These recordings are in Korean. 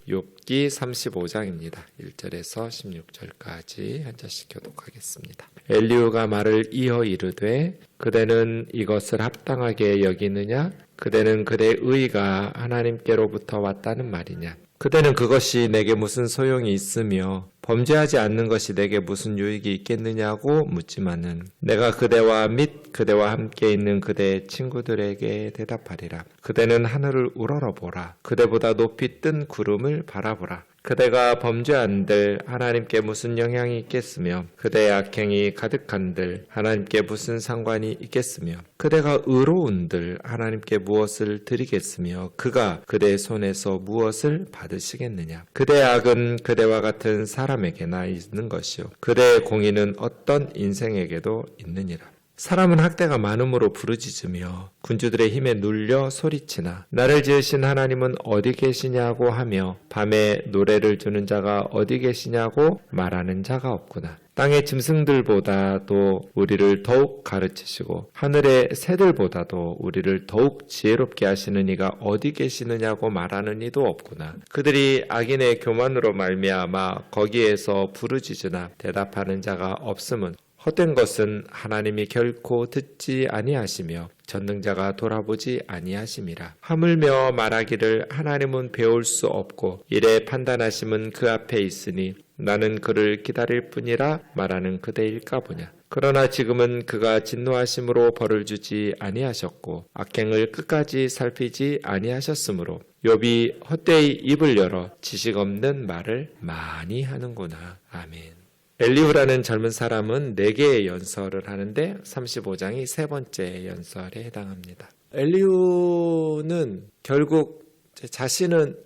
욥기 35장입니다. 1절에서 16절까지 한 절씩 교독하겠습니다. 엘리후가 말을 이어 이르되 그대는 이것을 합당하게 여기느냐? 그대는 그대의 의가 하나님께로부터 왔다는 말이냐? 그대는 그것이 내게 무슨 소용이 있으며 범죄하지 않는 것이 내게 무슨 유익이 있겠느냐고 묻지만은 내가 그대와 및 그대와 함께 있는 그대의 친구들에게 대답하리라. 그대는 하늘을 우러러보라. 그대보다 높이 뜬 구름을 바라보라. 그대가 범죄한들 하나님께 무슨 영향이 있겠으며 그대의 악행이 가득한들 하나님께 무슨 상관이 있겠으며 그대가 의로운들 하나님께 무엇을 드리겠으며 그가 그대의 손에서 무엇을 받으시겠느냐. 그대의 악은 그대와 같은 사람에게나 있는 것이요 그대의 공의는 어떤 인생에게도 있느니라. 사람은 학대가 많음으로 부르짖으며 군주들의 힘에 눌려 소리치나 나를 지으신 하나님은 어디 계시냐고 하며 밤에 노래를 주는 자가 어디 계시냐고 말하는 자가 없구나. 땅의 짐승들보다도 우리를 더욱 가르치시고 하늘의 새들보다도 우리를 더욱 지혜롭게 하시는 이가 어디 계시느냐고 말하는 이도 없구나. 그들이 악인의 교만으로 말미암아 거기에서 부르짖으나 대답하는 자가 없음은 헛된 것은 하나님이 결코 듣지 아니하시며 전능자가 돌아보지 아니하심이라. 하물며 말하기를 하나님은 배울 수 없고 이래 판단하심은 그 앞에 있으니 나는 그를 기다릴 뿐이라 말하는 그대일까 보냐. 그러나 지금은 그가 진노하심으로 벌을 주지 아니하셨고 악행을 끝까지 살피지 아니하셨으므로 욥이 헛되이 입을 열어 지식 없는 말을 많이 하는구나. 아멘. 엘리후라는 젊은 사람은 4개의 연설을 하는데 35장이 세 번째 연설에 해당합니다. 엘리후는 결국 자신은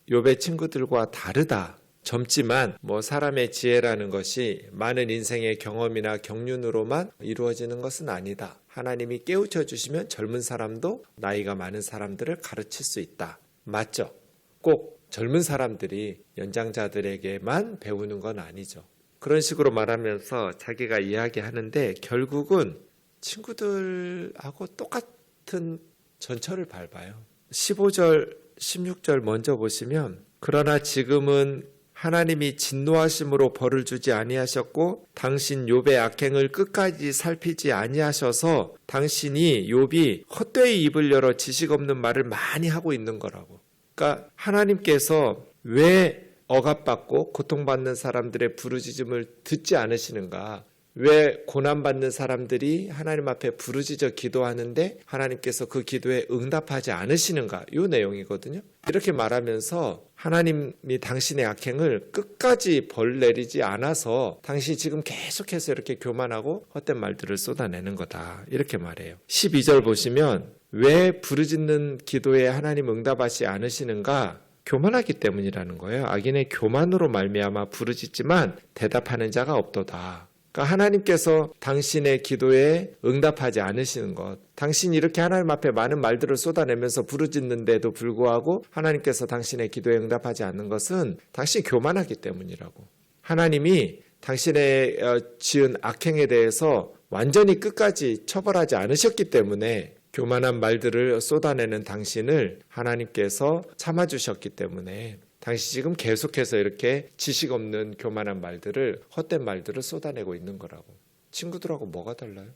욥의 친구들과 다르다. 젊지만 사람의 지혜라는 것이 많은 인생의 경험이나 경륜으로만 이루어지는 것은 아니다. 하나님이 깨우쳐 주시면 젊은 사람도 나이가 많은 사람들을 가르칠 수 있다. 맞죠? 꼭 젊은 사람들이 연장자들에게만 배우는 건 아니죠. 그런 식으로 말하면서 자기가 이야기하는데 결국은 친구들하고 똑같은 전철을 밟아요. 15절, 16절 먼저 보시면 그러나 지금은 하나님이 진노하심으로 벌을 주지 아니하셨고 당신 욥의 악행을 끝까지 살피지 아니하셔서 당신이 욥이 헛되이 입을 열어 지식 없는 말을 많이 하고 있는 거라고. 그러니까 하나님께서 왜 억압받고 고통받는 사람들의 부르짖음을 듣지 않으시는가? 왜 고난받는 사람들이 하나님 앞에 부르짖어 기도하는데 하나님께서 그 기도에 응답하지 않으시는가? 이 내용이거든요. 이렇게 말하면서 하나님이 당신의 악행을 끝까지 벌 내리지 않아서 당신이 지금 계속해서 이렇게 교만하고 헛된 말들을 쏟아내는 거다. 이렇게 말해요. 12절 보시면 왜 부르짖는 기도에 하나님 응답하지 않으시는가? 교만하기 때문이라는 거예요. 악인의 교만으로 말미암아 부르짖지만 대답하는 자가 없도다. 그러니까 하나님께서 당신의 기도에 응답하지 않으시는 것. 당신이 이렇게 하나님 앞에 많은 말들을 쏟아내면서 부르짖는데도 불구하고 하나님께서 당신의 기도에 응답하지 않는 것은 당신이 교만하기 때문이라고. 하나님이 당신의 지은 악행에 대해서 완전히 끝까지 처벌하지 않으셨기 때문에 교만한 말들을 쏟아내는 당신을 하나님께서 참아주셨기 때문에 당신이 지금 계속해서 이렇게 지식 없는 교만한 말들을 헛된 말들을 쏟아내고 있는 거라고. 친구들하고 뭐가 달라요?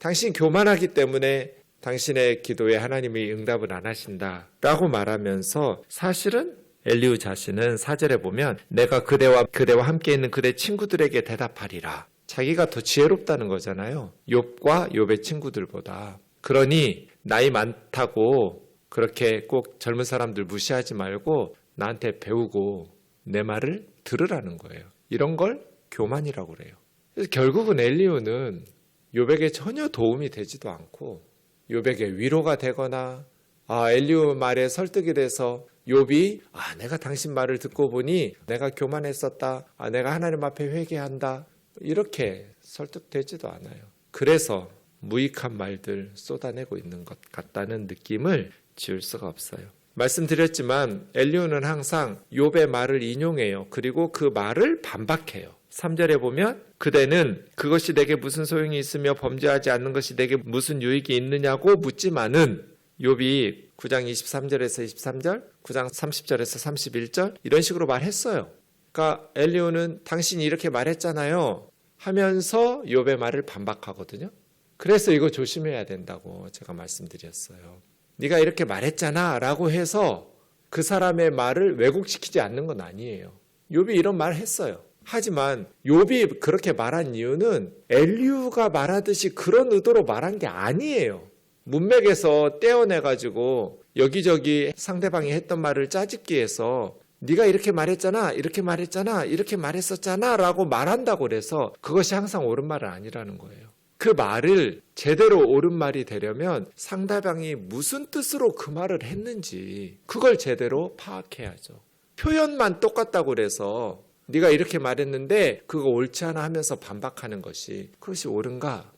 당신이 교만하기 때문에 당신의 기도에 하나님이 응답을 안 하신다라고 말하면서 사실은 엘리후 자신은 4절에 보면 내가 그대와 함께 있는 그대 친구들에게 대답하리라. 자기가 더 지혜롭다는 거잖아요. 욥과 욥의 친구들보다. 그러니 나이 많다고 그렇게 꼭 젊은 사람들 무시하지 말고 나한테 배우고 내 말을 들으라는 거예요. 이런 걸 교만이라고 그래요. 그래서 결국은 엘리후는 욥에게 전혀 도움이 되지도 않고 욥에게 위로가 되거나 엘리후 말에 설득이 돼서 욥이 내가 당신 말을 듣고 보니 내가 교만했었다. 내가 하나님 앞에 회개한다. 이렇게 설득되지도 않아요. 그래서 무익한 말들 쏟아내고 있는 것 같다는 느낌을 지울 수가 없어요. 말씀드렸지만 엘리후는 항상 욥의 말을 인용해요. 그리고 그 말을 반박해요. 3절에 보면 그대는 그것이 내게 무슨 소용이 있으며 범죄하지 않는 것이 내게 무슨 유익이 있느냐고 묻지만은 욥이 9장 23절에서 23절, 9장 30절에서 31절 이런 식으로 말했어요. 그러니까 엘리후는 당신이 이렇게 말했잖아요 하면서 욥의 말을 반박하거든요. 그래서 이거 조심해야 된다고 제가 말씀드렸어요. 네가 이렇게 말했잖아 라고 해서 그 사람의 말을 왜곡시키지 않는 건 아니에요. 욥이 이런 말을 했어요. 하지만 욥이 그렇게 말한 이유는 엘리후가 말하듯이 그런 의도로 말한 게 아니에요. 문맥에서 떼어내가지고 여기저기 상대방이 했던 말을 짜집기 해서 네가 이렇게 말했잖아, 이렇게 말했잖아, 이렇게 말했었잖아 라고 말한다고 그래서 그것이 항상 옳은 말은 아니라는 거예요. 그 말을 제대로 옳은 말이 되려면 상대방이 무슨 뜻으로 그 말을 했는지 그걸 제대로 파악해야죠. 표현만 똑같다고 그래서 네가 이렇게 말했는데 그거 옳지 않아 하면서 반박하는 것이 그것이 옳은가?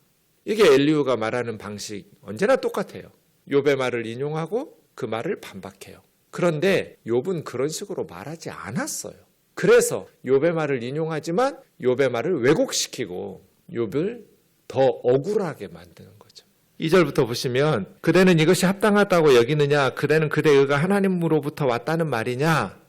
이게 엘리후가 말하는 방식 언제나 똑같아요. 욥의 말을 인용하고 그 말을 반박해요. 그런데 욥은 그런 식으로 말하지 않았어요. 그래서 욥의 말을 인용하지만 욥의 말을 왜곡시키고 욥을 더 억울하게 만드는 거죠. 2절부터 보시면 그대는 이것이 합당하다고 여기느냐? 그대는 그대의 의가 하나님으로부터 왔다는 말이냐?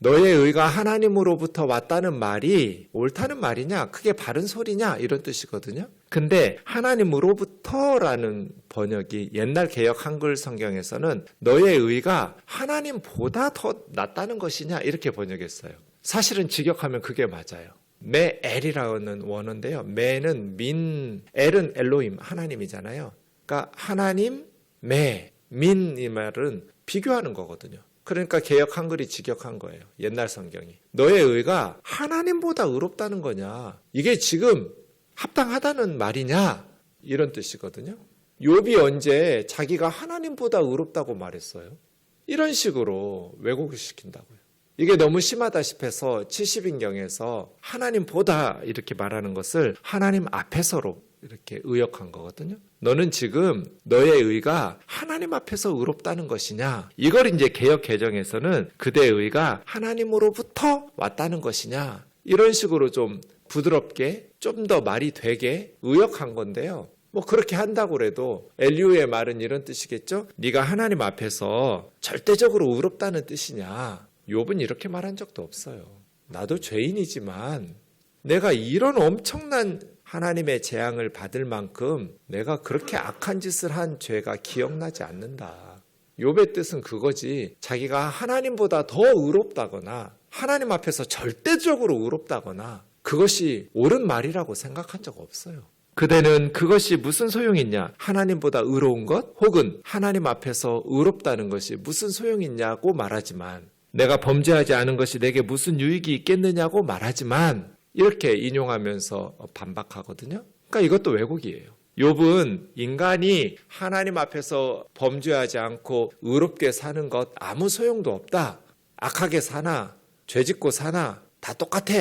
너의 의가 하나님으로부터 왔다는 말이 옳다는 말이냐? 그게 바른 소리냐? 이런 뜻이거든요. 근데 하나님으로부터라는 번역이 옛날 개역 한글 성경에서는 너의 의가 하나님보다 더 낫다는 것이냐? 이렇게 번역했어요. 사실은 직역하면 그게 맞아요. 메엘이라는 원어인데요. 메는 민, 엘은 엘로힘, 하나님이잖아요. 그러니까 하나님, 민 이 말은 비교하는 거거든요. 그러니까 개역 한글이 직역한 거예요. 옛날 성경이. 너의 의가 하나님보다 의롭다는 거냐? 이게 지금 합당하다는 말이냐? 이런 뜻이거든요. 욥이 언제 자기가 하나님보다 의롭다고 말했어요? 이런 식으로 왜곡을 시킨다고요. 이게 너무 심하다 싶어서 70인경에서 하나님보다 이렇게 말하는 것을 하나님 앞에서로 이렇게 의역한 거거든요. 너는 지금 너의 의가 하나님 앞에서 의롭다는 것이냐? 이걸 이제 개역 개정에서는 그대의 의가 하나님으로부터 왔다는 것이냐? 이런 식으로 좀 부드럽게 좀 더 말이 되게 의역한 건데요. 뭐 그렇게 한다고 해도 엘리후의 말은 이런 뜻이겠죠? 네가 하나님 앞에서 절대적으로 의롭다는 뜻이냐? 욥은 이렇게 말한 적도 없어요. 나도 죄인이지만 내가 이런 엄청난 하나님의 재앙을 받을 만큼 내가 그렇게 악한 짓을 한 죄가 기억나지 않는다. 욥의 뜻은 그거지. 자기가 하나님보다 더 의롭다거나 하나님 앞에서 절대적으로 의롭다거나 그것이 옳은 말이라고 생각한 적 없어요. 그대는 그것이 무슨 소용이 있냐? 하나님보다 의로운 것 혹은 하나님 앞에서 의롭다는 것이 무슨 소용이 있냐고 말하지만 내가 범죄하지 않은 것이 내게 무슨 유익이 있겠느냐고 말하지만 이렇게 인용하면서 반박하거든요. 그러니까 이것도 왜곡이에요. 욥은 인간이 하나님 앞에서 범죄하지 않고 의롭게 사는 것 아무 소용도 없다. 악하게 사나 죄짓고 사나 다 똑같아.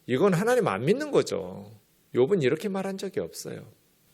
이건 하나님 안 믿는 거죠. 욥은 이렇게 말한 적이 없어요.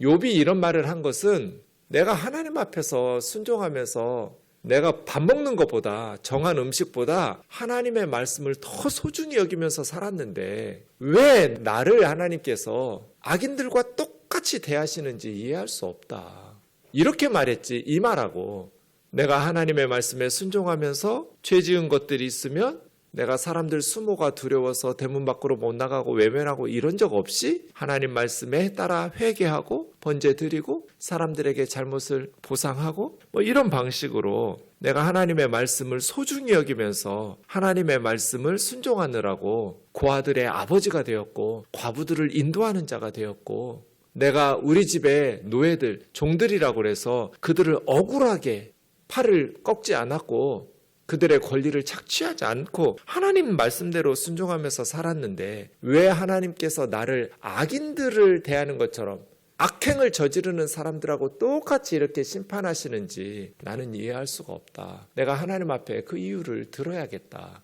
욥이 이런 말을 한 것은 내가 하나님 앞에서 순종하면서 내가 밥 먹는 것보다 정한 음식보다 하나님의 말씀을 더 소중히 여기면서 살았는데 왜 나를 하나님께서 악인들과 똑같이 대하시는지 이해할 수 없다. 이렇게 말했지 이 말하고 내가 하나님의 말씀에 순종하면서 죄 지은 것들이 있으면 내가 사람들 수모가 두려워서 대문 밖으로 못 나가고 외면하고 이런 적 없이 하나님 말씀에 따라 회개하고 번제 드리고 사람들에게 잘못을 보상하고 뭐 이런 방식으로 내가 하나님의 말씀을 소중히 여기면서 하나님의 말씀을 순종하느라고 고아들의 아버지가 되었고 과부들을 인도하는 자가 되었고 내가 우리 집의 노예들 종들이라고 해서 그들을 억울하게 팔을 꺾지 않았고 그들의 권리를 착취하지 않고 하나님 말씀대로 순종하면서 살았는데 왜 하나님께서 나를 악인들을 대하는 것처럼 악행을 저지르는 사람들하고 똑같이 이렇게 심판하시는지 나는 이해할 수가 없다. 내가 하나님 앞에 그 이유를 들어야겠다.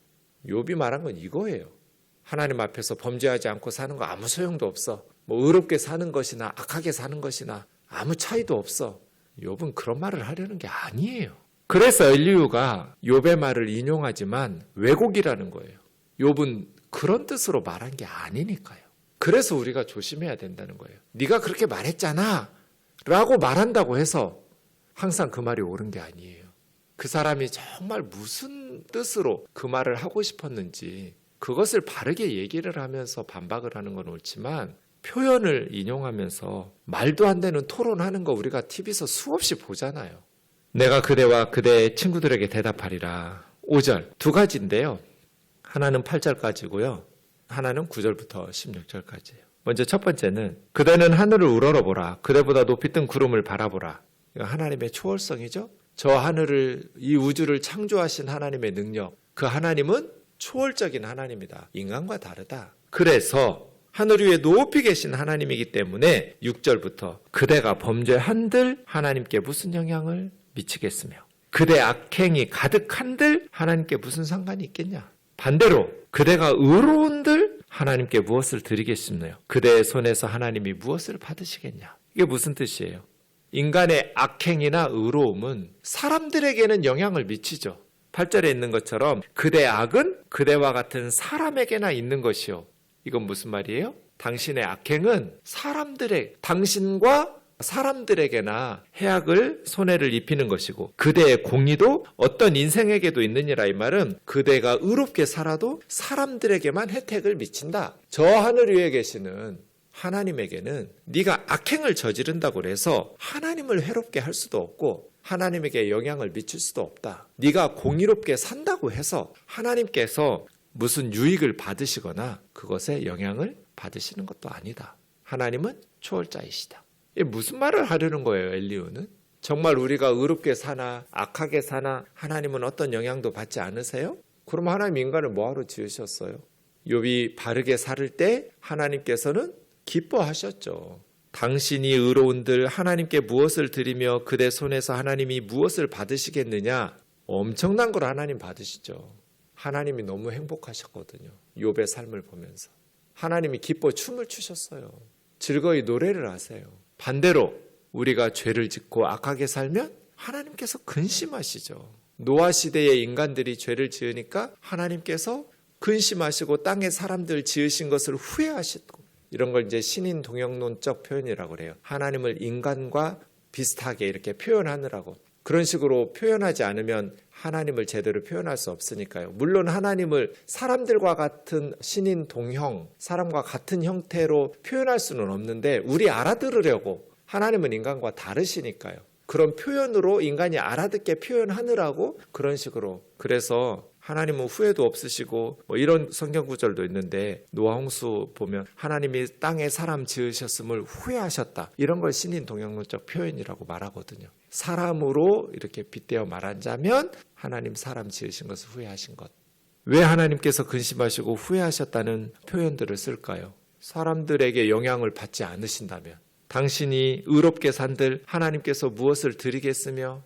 욥이 말한 건 이거예요. 하나님 앞에서 범죄하지 않고 사는 거 아무 소용도 없어. 뭐 의롭게 사는 것이나 악하게 사는 것이나 아무 차이도 없어. 욥은 그런 말을 하려는 게 아니에요. 그래서 엘리후가 욥의 말을 인용하지만 왜곡이라는 거예요. 욥은 그런 뜻으로 말한 게 아니니까요. 그래서 우리가 조심해야 된다는 거예요. 네가 그렇게 말했잖아 라고 말한다고 해서 항상 그 말이 옳은 게 아니에요. 그 사람이 정말 무슨 뜻으로 그 말을 하고 싶었는지 그것을 바르게 얘기를 하면서 반박을 하는 건 옳지만 표현을 인용하면서 말도 안 되는 토론하는 거 우리가 TV에서 수없이 보잖아요. 내가 그대와 그대의 친구들에게 대답하리라. 5절 두 가지인데요. 하나는 8절까지고요. 하나는 9절부터 16절까지예요. 먼저 첫 번째는 그대는 하늘을 우러러보라. 그대보다 높이 뜬 구름을 바라보라. 이거 하나님의 초월성이죠. 저 하늘을, 이 우주를 창조하신 하나님의 능력, 그 하나님은 초월적인 하나님이다. 인간과 다르다. 그래서 하늘 위에 높이 계신 하나님이기 때문에 6절부터 그대가 범죄한들 하나님께 무슨 영향을 미치겠으며 그대 악행이 가득한들 하나님께 무슨 상관이 있겠냐. 반대로 그대가 의로운들 하나님께 무엇을 드리겠습니까? 그대의 손에서 하나님이 무엇을 받으시겠냐. 이게 무슨 뜻이에요? 인간의 악행이나 의로움은 사람들에게는 영향을 미치죠. 8절에 있는 것처럼 그대의 악은 그대와 같은 사람에게나 있는 것이요. 이건 무슨 말이에요? 당신의 악행은 당신과 사람들에게나 해악을 손해를 입히는 것이고 그대의 공의도 어떤 인생에게도 있느니라. 이 말은 그대가 의롭게 살아도 사람들에게만 혜택을 미친다. 저 하늘 위에 계시는 하나님에게는 네가 악행을 저지른다고 해서 하나님을 해롭게 할 수도 없고 하나님에게 영향을 미칠 수도 없다. 네가 공의롭게 산다고 해서 하나님께서 무슨 유익을 받으시거나 그것에 영향을 받으시는 것도 아니다. 하나님은 초월자이시다. 이게 무슨 말을 하려는 거예요, 엘리후는? 정말 우리가 의롭게 사나 악하게 사나 하나님은 어떤 영향도 받지 않으세요? 그럼 하나님 인간을 뭐하러 지으셨어요? 욥이 바르게 살을 때 하나님께서는 기뻐하셨죠. 당신이 의로운들 하나님께 무엇을 드리며 그대 손에서 하나님이 무엇을 받으시겠느냐? 엄청난 걸 하나님 받으시죠. 하나님이 너무 행복하셨거든요. 욥의 삶을 보면서. 하나님이 기뻐 춤을 추셨어요. 즐거이 노래를 하세요. 반대로 우리가 죄를 짓고 악하게 살면 하나님께서 근심하시죠. 노아 시대의 인간들이 죄를 지으니까 하나님께서 근심하시고 땅에 사람들 지으신 것을 후회하시고 이런 걸 이제 신인 동영론적 표현이라고 그래요. 하나님을 인간과 비슷하게 이렇게 표현하느라고. 그런 식으로 표현하지 않으면 하나님을 제대로 표현할 수 없으니까요. 물론 하나님을 사람들과 같은 신인 동형, 사람과 같은 형태로 표현할 수는 없는데 우리 알아들으려고 하나님은 인간과 다르시니까요. 그런 표현으로 인간이 알아듣게 표현하느라고 그런 식으로. 그래서 하나님은 후회도 없으시고 뭐 이런 성경 구절도 있는데 노아 홍수 보면 하나님이 땅에 사람 지으셨음을 후회하셨다. 이런 걸 신인 동영론적 표현이라고 말하거든요. 사람으로 이렇게 빗대어 말하자면 하나님 사람 지으신 것을 후회하신 것. 왜 하나님께서 근심하시고 후회하셨다는 표현들을 쓸까요? 사람들에게 영향을 받지 않으신다면 당신이 의롭게 산들 하나님께서 무엇을 드리겠으며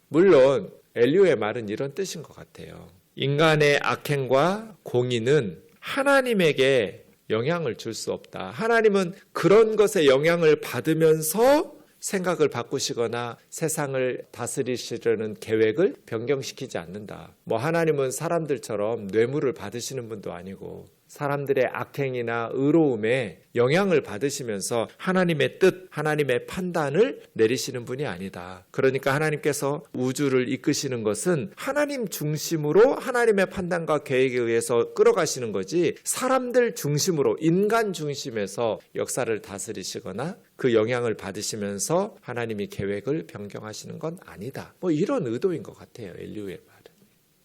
물론 엘리후의 말은 이런 뜻인 것 같아요. 인간의 악행과 공의는 하나님에게 영향을 줄 수 없다. 하나님은 그런 것에 영향을 받으면서 생각을 바꾸시거나 세상을 다스리시려는 계획을 변경시키지 않는다. 하나님은 사람들처럼 뇌물을 받으시는 분도 아니고 사람들의 악행이나 의로움에 영향을 받으시면서 하나님의 뜻, 하나님의 판단을 내리시는 분이 아니다. 그러니까 하나님께서 우주를 이끄시는 것은 하나님 중심으로 하나님의 판단과 계획에 의해서 끌어가시는 거지 사람들 중심으로 인간 중심에서 역사를 다스리시거나 그 영향을 받으시면서 하나님이 계획을 변경하시는 건 아니다. 이런 의도인 것 같아요. 엘리후의 말은.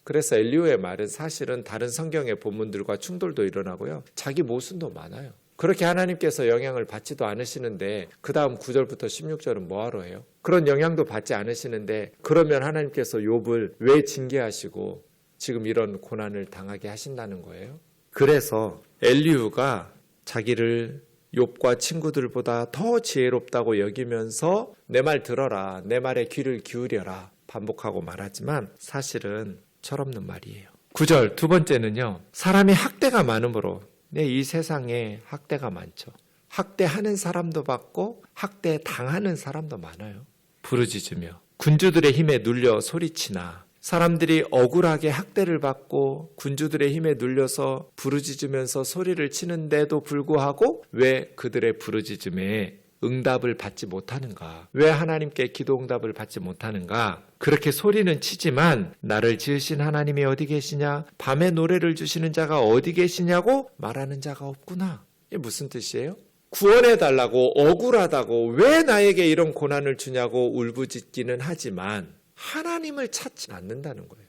그래서 엘리후의 말은 사실은 다른 성경의 본문들과 충돌도 일어나고요. 자기 모순도 많아요. 그렇게 하나님께서 영향을 받지도 않으시는데 그 다음 9절부터 16절은 뭐하러 해요? 그런 영향도 받지 않으시는데 그러면 하나님께서 욥을 왜 징계하시고 지금 이런 고난을 당하게 하신다는 거예요? 그래서 엘리후가 자기를 욥과 친구들보다 더 지혜롭다고 여기면서 내 말 들어라, 내 말에 귀를 기울여라 반복하고 말하지만 사실은 철없는 말이에요. 9절 두 번째는요. 사람이 학대가 많으므로 이 세상에 학대가 많죠. 학대하는 사람도 많고 학대당하는 사람도 많아요. 부르짖으며 군주들의 힘에 눌려 소리치나 사람들이 억울하게 학대를 받고 군주들의 힘에 눌려서 부르짖으면서 소리를 치는데도 불구하고 왜 그들의 부르짖음에 응답을 받지 못하는가? 왜 하나님께 기도 응답을 받지 못하는가? 그렇게 소리는 치지만 나를 지으신 하나님이 어디 계시냐? 밤에 노래를 주시는 자가 어디 계시냐고 말하는 자가 없구나. 이게 무슨 뜻이에요? 구원해달라고 억울하다고 왜 나에게 이런 고난을 주냐고 울부짖기는 하지만 하나님을 찾지 않는다는 거예요.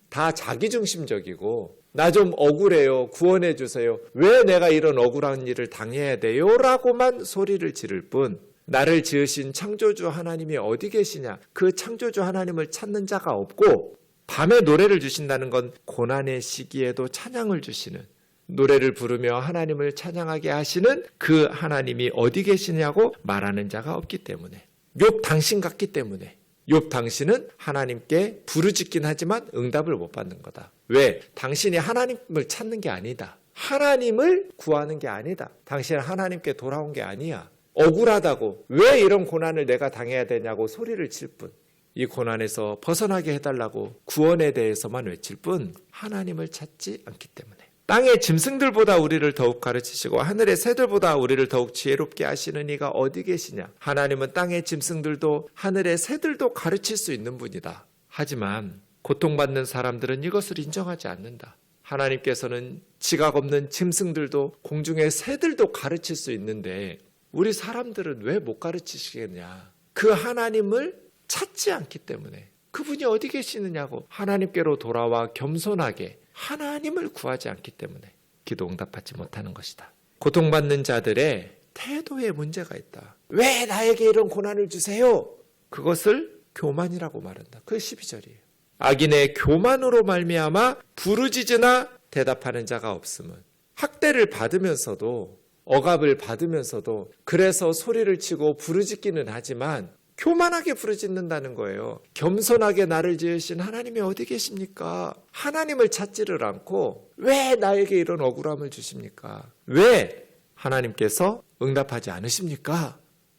다 자기중심적이고 나 좀 억울해요. 구원해 주세요. 왜 내가 이런 억울한 일을 당해야 돼요? 라고만 소리를 지를 뿐 나를 지으신 창조주 하나님이 어디 계시냐? 그 창조주 하나님을 찾는 자가 없고 밤에 노래를 주신다는 건 고난의 시기에도 찬양을 주시는 노래를 부르며 하나님을 찬양하게 하시는 그 하나님이 어디 계시냐고 말하는 자가 없기 때문에 욥 당신 같기 때문에 욥 당신은 하나님께 부르짖긴 하지만 응답을 못 받는 거다. 왜? 당신이 하나님을 찾는 게 아니다. 하나님을 구하는 게 아니다. 당신은 하나님께 돌아온 게 아니야. 억울하다고 왜 이런 고난을 내가 당해야 되냐고 소리를 칠 뿐 이 고난에서 벗어나게 해달라고 구원에 대해서만 외칠 뿐 하나님을 찾지 않기 때문에 땅의 짐승들보다 우리를 더욱 가르치시고 하늘의 새들보다 우리를 더욱 지혜롭게 하시는 이가 어디 계시냐? 하나님은 땅의 짐승들도 하늘의 새들도 가르칠 수 있는 분이다. 하지만 고통받는 사람들은 이것을 인정하지 않는다. 하나님께서는 지각 없는 짐승들도 공중의 새들도 가르칠 수 있는데 우리 사람들은 왜 못 가르치시겠냐? 그 하나님을 찾지 않기 때문에 그분이 어디 계시느냐고 하나님께로 돌아와 겸손하게 하나님을 구하지 않기 때문에 기도 응답받지 못하는 것이다. 고통받는 자들의 태도에 문제가 있다. 왜 나에게 이런 고난을 주세요? 그것을 교만이라고 말한다. 그게 12절이에요. 악인의 교만으로 말미암아 부르짖으나 대답하는 자가 없음은 학대를 받으면서도 억압을 받으면서도 그래서 소리를 치고 부르짖기는 하지만 교만하게 부르짖는다는 거예요. 겸손하게 나를 지으신 하나님이 어디 계십니까? 하나님을 찾지를 않고 왜 나에게 이런 억울함을 주십니까? 왜 하나님께서 응답하지 않으십니까?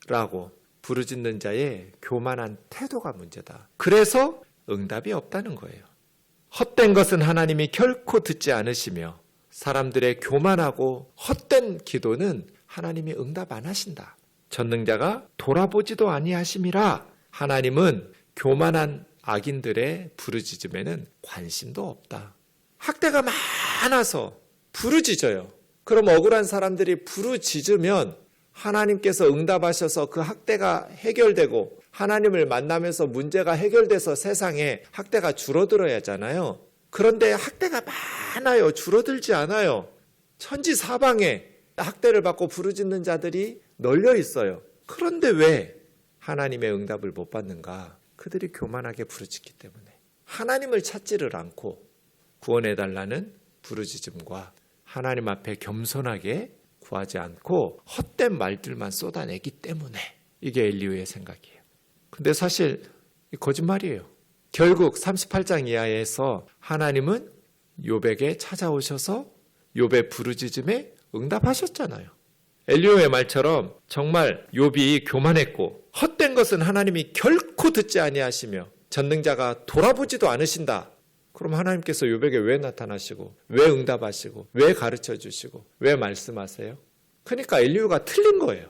라고 부르짖는 자의 교만한 태도가 문제다. 그래서 응답이 없다는 거예요. 헛된 것은 하나님이 결코 듣지 않으시며 사람들의 교만하고 헛된 기도는 하나님이 응답 안 하신다. 전능자가 돌아보지도 아니하심이라 하나님은 교만한 악인들의 부르짖음에는 관심도 없다. 학대가 많아서 부르짖어요. 그럼 억울한 사람들이 부르짖으면 하나님께서 응답하셔서 그 학대가 해결되고 하나님을 만나면서 문제가 해결돼서 세상에 학대가 줄어들어야 하잖아요. 그런데 학대가 많아요. 줄어들지 않아요. 천지사방에 학대를 받고 부르짖는 자들이 널려 있어요. 그런데 왜 하나님의 응답을 못 받는가? 그들이 교만하게 부르짖기 때문에 하나님을 찾지를 않고 구원해달라는 부르짖음과 하나님 앞에 겸손하게 구하지 않고 헛된 말들만 쏟아내기 때문에 이게 엘리후의 생각이에요. 근데 사실 거짓말이에요. 결국 38장 이하에서 하나님은 욥에게 찾아오셔서 욥의 부르짖음에 응답하셨잖아요. 엘리후의 말처럼 정말 욥이 교만했고 헛된 것은 하나님이 결코 듣지 아니하시며 전능자가 돌아보지도 않으신다. 그럼 하나님께서 욥에게 왜 나타나시고 왜 응답하시고 왜 가르쳐 주시고 왜 말씀하세요? 그러니까 엘리후가 틀린 거예요.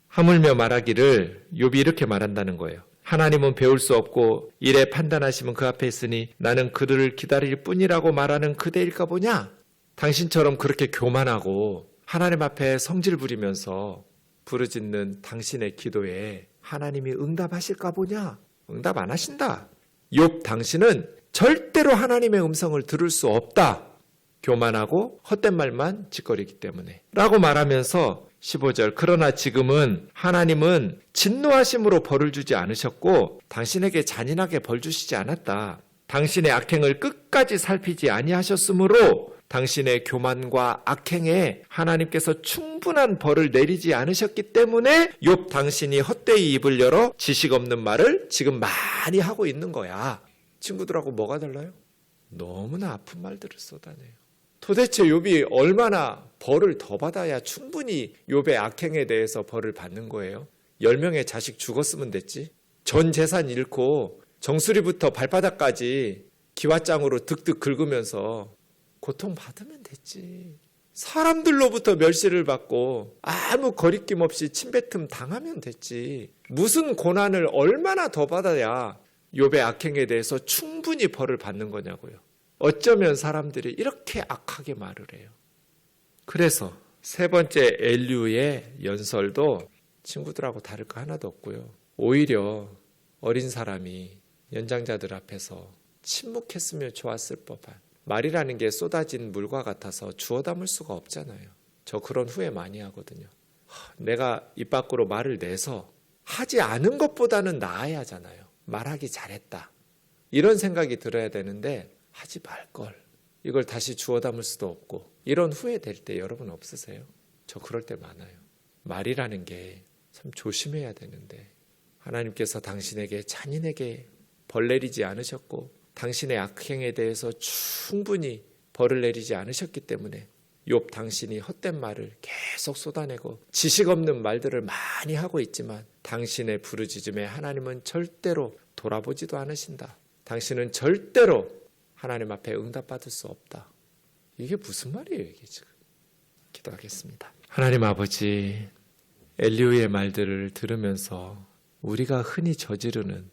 하물며 말하기를 욥이 이렇게 말한다는 거예요. 하나님은 배울 수 없고 이래 판단하시면 그 앞에 있으니 나는 그들을 기다릴 뿐이라고 말하는 그대일까 보냐? 당신처럼 그렇게 교만하고 하나님 앞에 성질 부리면서 부르짖는 당신의 기도에 하나님이 응답하실까 보냐? 응답 안 하신다. 욥 당신은 절대로 하나님의 음성을 들을 수 없다. 교만하고 헛된 말만 짓거리기 때문에 라고 말하면서 15절 그러나 지금은 하나님은 진노하심으로 벌을 주지 않으셨고 당신에게 잔인하게 벌 주시지 않았다. 당신의 악행을 끝까지 살피지 아니하셨으므로 당신의 교만과 악행에 하나님께서 충분한 벌을 내리지 않으셨기 때문에 욥 당신이 헛되이 입을 열어 지식 없는 말을 지금 많이 하고 있는 거야. 친구들하고 뭐가 달라요? 너무나 아픈 말들을 쏟아내요. 도대체 욥이 얼마나 벌을 더 받아야 충분히 욥의 악행에 대해서 벌을 받는 거예요? 10명의 자식 죽었으면 됐지. 전 재산 잃고 정수리부터 발바닥까지 기와장으로 득득 긁으면서 고통받으면 됐지. 사람들로부터 멸시를 받고 아무 거리낌 없이 침뱉음 당하면 됐지. 무슨 고난을 얼마나 더 받아야 욥의 악행에 대해서 충분히 벌을 받는 거냐고요. 어쩌면 사람들이 이렇게 악하게 말을 해요. 그래서 세 번째 엘리후의 연설도 친구들하고 다를 거 하나도 없고요. 오히려 어린 사람이 연장자들 앞에서 침묵했으면 좋았을 법한, 말이라는 게 쏟아진 물과 같아서 주워 담을 수가 없잖아요. 저 그런 후회 많이 하거든요. 내가 입 밖으로 말을 내서 하지 않은 것보다는 나아야 하잖아요. 말하기 잘했다, 이런 생각이 들어야 되는데 하지 말걸, 이걸 다시 주워 담을 수도 없고, 이런 후회 될 때 여러분 없으세요? 저 그럴 때 많아요. 말이라는 게 참 조심해야 되는데 하나님께서 당신에게 잔인하게 벌 내리지 않으셨고 당신의 악행에 대해서 충분히 벌을 내리지 않으셨기 때문에 욥 당신이 헛된 말을 계속 쏟아내고 지식 없는 말들을 많이 하고 있지만 당신의 부르짖음에 하나님은 절대로 돌아보지도 않으신다. 당신은 절대로 하나님 앞에 응답받을 수 없다. 이게 무슨 말이에요, 이게 지금? 기도하겠습니다. 하나님 아버지, 엘리후의 말들을 들으면서 우리가 흔히 저지르는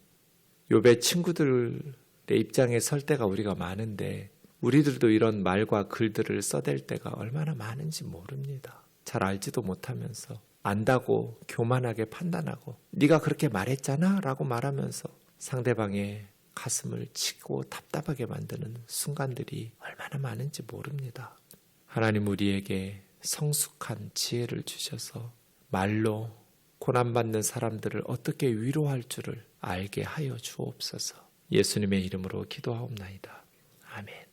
욥의 친구들의 입장에 설 때가 우리가 많은데 우리들도 이런 말과 글들을 써댈 때가 얼마나 많은지 모릅니다. 잘 알지도 못하면서 안다고 교만하게 판단하고 네가 그렇게 말했잖아 라고 말하면서 상대방의 가슴을 치고 답답하게 만드는 순간들이 얼마나 많은지 모릅니다. 하나님 우리에게 성숙한 지혜를 주셔서 말로 고난받는 사람들을 어떻게 위로할 줄을 알게 하여 주옵소서. 예수님의 이름으로 기도하옵나이다. 아멘.